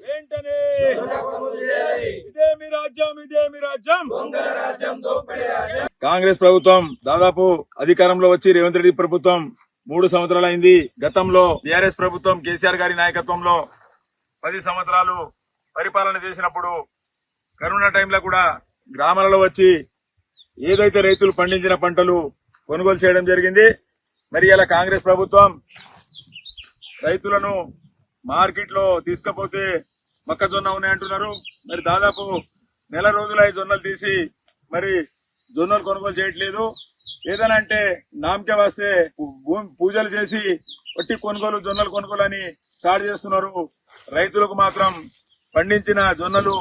వెంటనే ఇదేమి రాజ్యం, ఇదేమి రాజ్యం, కాంగ్రెస్ ప్రభుత్వం దాదాపు అధికారంలో వచ్చి రేవంత్ రెడ్డి ప్రభుత్వం 3 సంవత్సరాలైంది. గతంలో టీఆర్ఎస్ ప్రభుత్వం కేసీఆర్ గారి నాయకత్వంలో 10 సంవత్సరాలు పరిపాలన చేసినప్పుడు కరోనా టైంలో కూడా గ్రామాలలో వచ్చి ఏదైతే రైతులు పండించిన పంటలు కొనుగోలు చేయడం జరిగింది. మరి ఇలా కాంగ్రెస్ ప్రభుత్వం రైతులను మార్కెట్లో తీసుకపోతే మొక్కజొన్న ఉన్నాయంటున్నారు. మరి దాదాపు నెల రోజులై జొన్నలు తీసి మరి జొన్నలు కొనుగోలు చేయట్లేదు. ఏదైనా అంటే నామకే వస్తే పూజలు చేసి వట్టి కొనుగోలు జొన్నలు కొనుగోలు అని స్టార్ట్ చేస్తున్నారు. రైతులకు మాత్రం పండించిన జొన్నలు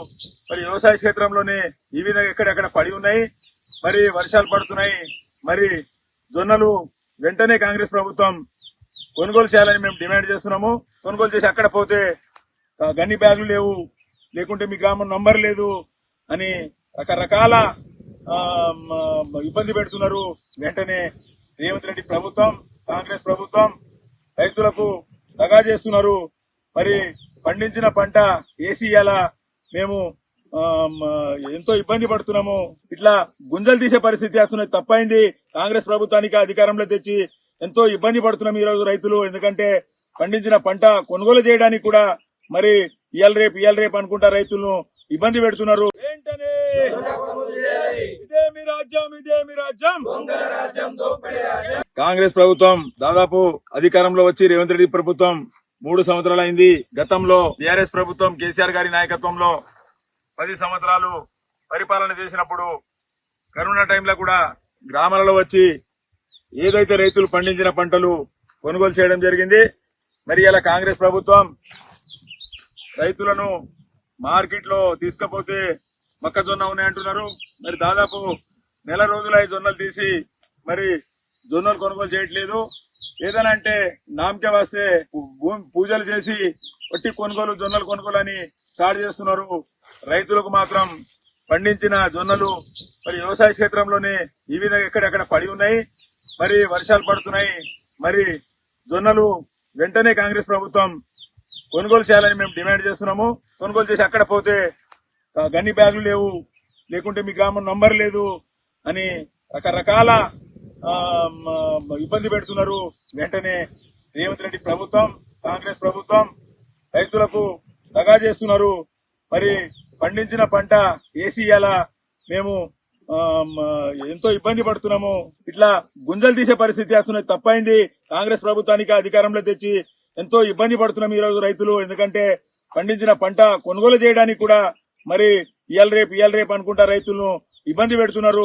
మరి వ్యవసాయ క్షేత్రంలోనే ఈ విధంగా ఎక్కడెక్కడ పడి ఉన్నాయి. మరి వర్షాలు పడుతున్నాయి. మరి జొన్నలు వెంటనే కాంగ్రెస్ ప్రభుత్వం కొనుగోలు చేయాలని మేము డిమాండ్ చేస్తున్నాము. కొనుగోలు చేసి అక్కడ పోతే గన్ని బ్యాగులు లేవు, లేకుంటే మీ గ్రామం నంబర్ లేదు అని రకరకాల ఇబ్బంది పెడుతున్నారు. వెంటనే రేవంత్ రెడ్డి ప్రభుత్వం, కాంగ్రెస్ ప్రభుత్వం రైతులకు దగా చేస్తున్నారు. మరి పండించిన పంట ఏసీయాల మేము ఎంతో ఇబ్బంది పడుతున్నాము. ఇట్లా గుంజలు తీసే పరిస్థితి వస్తున్నది. తప్పైంది. కాంగ్రెస్ ప్రభుత్వానికి అధికారంలో తెచ్చి ఎంతో ఇబ్బంది పడుతున్నాం ఈ రోజు రైతులు. ఎందుకంటే పండించిన పంట కొనుగోలు చేయడానికి కూడా మరి ఇయాల రేపు అనుకుంటా రైతులను ఇబ్బంది పెడుతున్నారు. వెంటనే ఇదేమి రాజ్యం, ఇదేమి రాజ్యం, కాంగ్రెస్ ప్రభుత్వం దాదాపు అధికారంలో వచ్చి రేవంత్ రెడ్డి ప్రభుత్వం 3 సంవత్సరాలైంది. గతంలో టీఆర్ఎస్ ప్రభుత్వం కేసీఆర్ గారి నాయకత్వంలో 10 సంవత్సరాలు పరిపాలన చేసినప్పుడు కరోనా టైంలో కూడా గ్రామాలలో వచ్చి ఏదైతే రైతులు పండించిన పంటలు కొనుగోలు చేయడం జరిగింది. మరి ఇలా కాంగ్రెస్ ప్రభుత్వం రైతులను మార్కెట్లో తీసుకపోతే మొక్కజొన్న ఉన్నాయంటున్నారు. మరి దాదాపు నెల రోజులై జొన్నలు తీసి మరి జొన్నలు కొనుగోలు చేయట్లేదు. ఏదైనా అంటే నామకే వస్తే పూజలు చేసి వట్టి కొనుగోలు జొన్నలు కొనుగోలు అని స్టార్ట్ చేస్తున్నారు. రైతులకు మాత్రం పండించిన జొన్నలు మరి వ్యవసాయ క్షేత్రంలోనే ఈ విధంగా ఎక్కడెక్కడ పడి ఉన్నాయి. మరి వర్షాలు పడుతున్నాయి. మరి జొన్నలు వెంటనే కాంగ్రెస్ ప్రభుత్వం కొనుగోలు చేయాలని మేము డిమాండ్ చేస్తున్నాము. కొనుగోలు చేసి అక్కడ పోతే గన్ని బ్యాగులు లేవు, లేకుంటే మీ గ్రామం నంబర్ లేదు అని రకరకాల ఇబ్బంది పెడుతున్నారు. వెంటనే రేవంత్ రెడ్డి ప్రభుత్వం, కాంగ్రెస్ ప్రభుత్వం రైతులకు దగా చేస్తున్నారు. మరి పండించిన పంట ఏసీయాల మేము ఎంతో ఇబ్బంది పడుతున్నాము. ఇట్లా గుంజలు తీసే పరిస్థితి వస్తున్నది. తప్పైంది. కాంగ్రెస్ ప్రభుత్వానికి అధికారంలో తెచ్చి ఎంతో ఇబ్బంది పడుతున్నాం ఈ రోజు రైతులు. ఎందుకంటే పండించిన పంట కొనుగోలు చేయడానికి కూడా మరి ఇయాల రేపు అనుకుంటా రైతులను ఇబ్బంది పెడుతున్నారు.